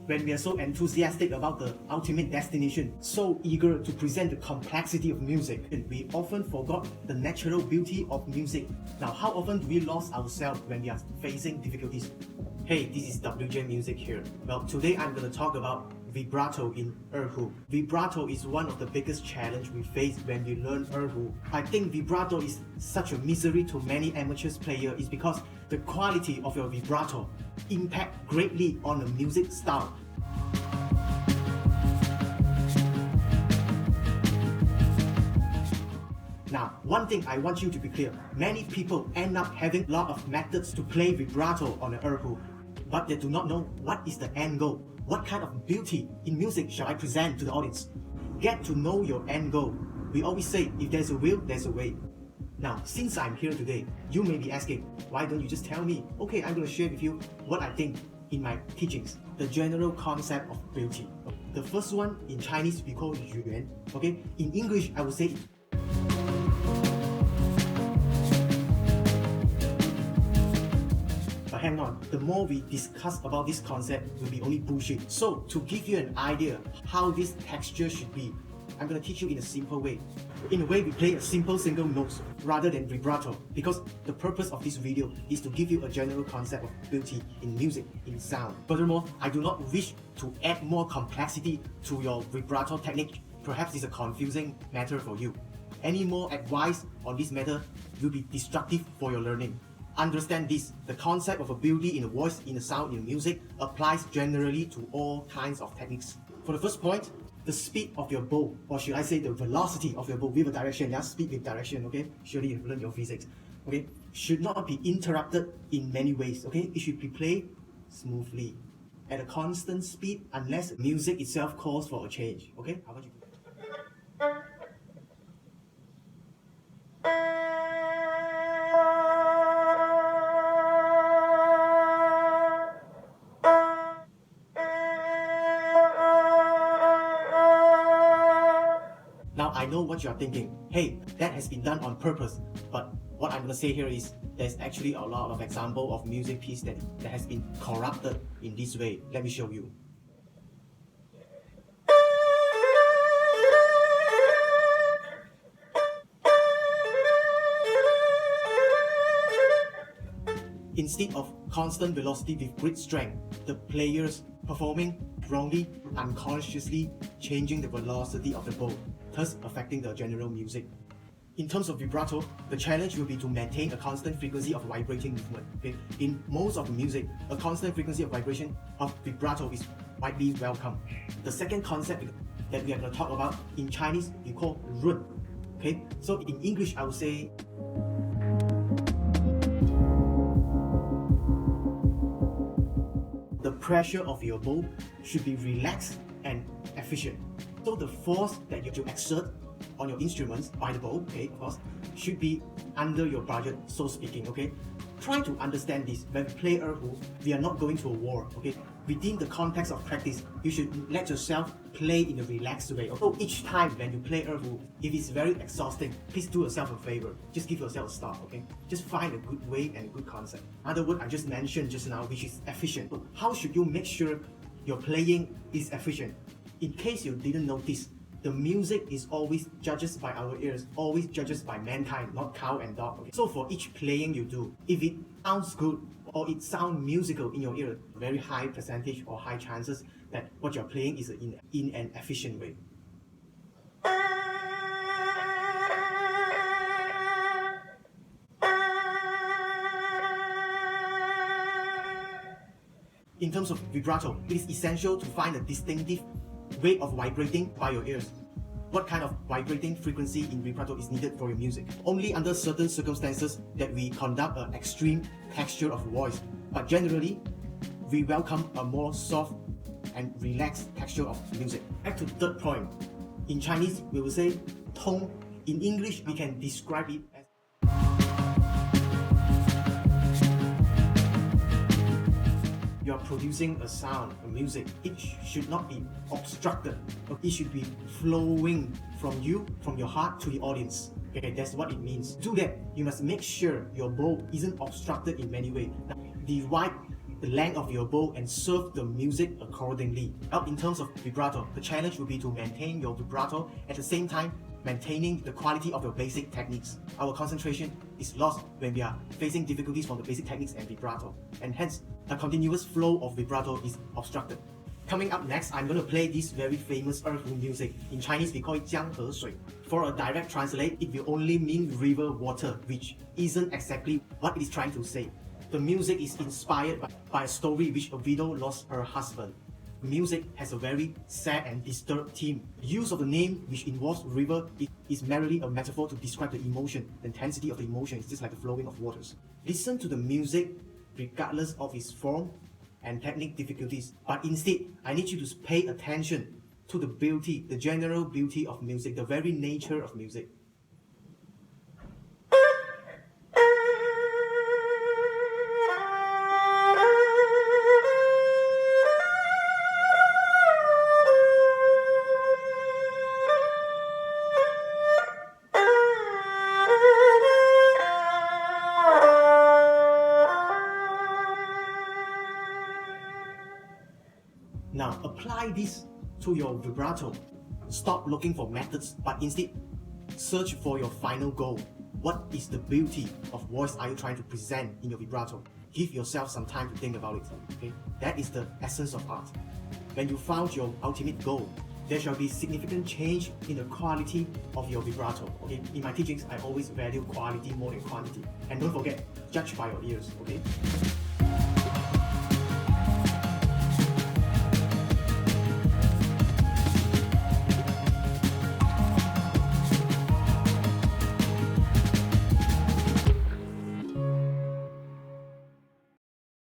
when we are so enthusiastic about the ultimate destination, so eager to present the complexity of music, we often forgot the natural beauty of music. Now, how often do we lose ourselves when we are facing difficulties? Hey, this is WJ Music here. Well, today I'm going to talk about vibrato in Erhu. Vibrato is one of the biggest challenges we face when we learn Erhu. I think vibrato is such a misery to many amateur players is because the quality of your vibrato impact greatly on the music style. Now, one thing I want you to be clear, many people end up having a lot of methods to play vibrato on an Erhu, but they do not know what is the end goal. What kind of beauty in music shall I present to the audience? Get to know your end goal. We always say, if there's a will, there's a way. Now, since I'm here today, you may be asking, why don't you just tell me? Okay, I'm going to share with you what I think in my teachings, the general concept of beauty. The first one, in Chinese, we call yuan. Okay, in English, I would say hang on, the more we discuss about this concept will be only bullshit. So to give you an idea how this texture should be, I'm going to teach you in a simple way. In a way, we play a simple single notes rather than vibrato, because the purpose of this video is to give you a general concept of beauty in music, in sound. Furthermore, I do not wish to add more complexity to your vibrato technique. Perhaps it's a confusing matter for you. Any more advice on this matter will be destructive for your learning. Understand this, the concept of a beauty in a voice, in a sound, in music applies generally to all kinds of techniques. For the first point, the speed of your bow, or should I say the velocity of your bow with a direction, yeah, speed with direction, okay? Surely you've learned your physics, okay? Should not be interrupted in many ways, okay? It should be played smoothly, at a constant speed, unless music itself calls for a change, okay? How about you? Now I know what you are thinking, hey, that has been done on purpose, but what I'm going to say here is there's actually a lot of example of music piece that has been corrupted in this way. Let me show you. Instead of constant velocity with great strength, the players performing wrongly, unconsciously changing the velocity of the bow, thus affecting the general music. In terms of vibrato, the challenge will be to maintain a constant frequency of vibrating movement. Okay? In most of the music, a constant frequency of vibration of vibrato is widely welcome. The second concept that we are going to talk about in Chinese, we call run. Okay? So in English, I would say the pressure of your bow should be relaxed and efficient. So the force that you exert on your instruments by the bow, okay, of course, should be under your budget, so speaking, okay? Try to understand this. When we play Erhu, we are not going to a war, okay? Within the context of practice, you should let yourself play in a relaxed way. So each time when you play Erhu, if it's very exhausting, please do yourself a favor. Just give yourself a start, okay? Just find a good way and a good concept. Another word I just mentioned just now, which is efficient. So how should you make sure your playing is efficient? In case you didn't notice, the music is always judged by our ears, always judged by mankind, not cow and dog. Okay? So for each playing you do, if it sounds good or it sounds musical in your ear, very high percentage or high chances that what you're playing is in an efficient way. In terms of vibrato, it is essential to find a distinctive way of vibrating by your ears. What kind of vibrating frequency in vibrato is needed for your music? Only under certain circumstances that we conduct an extreme texture of voice, but generally, we welcome a more soft and relaxed texture of music. Back to the third point. In Chinese, we will say tone. In English, we can describe it as you are producing a sound, a music. It should not be obstructed. It should be flowing from you, from your heart to the audience. Okay, that's what it means. To do that, you must make sure your bow isn't obstructed in many ways. The right the length of your bow and serve the music accordingly. Now, in terms of vibrato, the challenge will be to maintain your vibrato at the same time maintaining the quality of your basic techniques. Our concentration is lost when we are facing difficulties from the basic techniques and vibrato, and hence a continuous flow of vibrato is obstructed. Coming up next, I'm going to play this very famous Erhu music. In Chinese, we call it 江河水. For a direct translate, it will only mean river water, which isn't exactly what it is trying to say. The music is inspired by a story which a widow lost her husband. The music has a very sad and disturbed theme. The use of the name which involves river is merely a metaphor to describe the emotion. The intensity of the emotion is just like the flowing of waters. Listen to the music regardless of its form and technique difficulties, but instead, I need you to pay attention to the beauty, the general beauty of music, the very nature of music. Now, apply this to your vibrato. Stop looking for methods, but instead, search for your final goal. What is the beauty of voice are you trying to present in your vibrato? Give yourself some time to think about it. Okay, that is the essence of art. When you found your ultimate goal, there shall be significant change in the quality of your vibrato. Okay, in my teachings, I always value quality more than quantity. And don't forget, judge by your ears. Okay.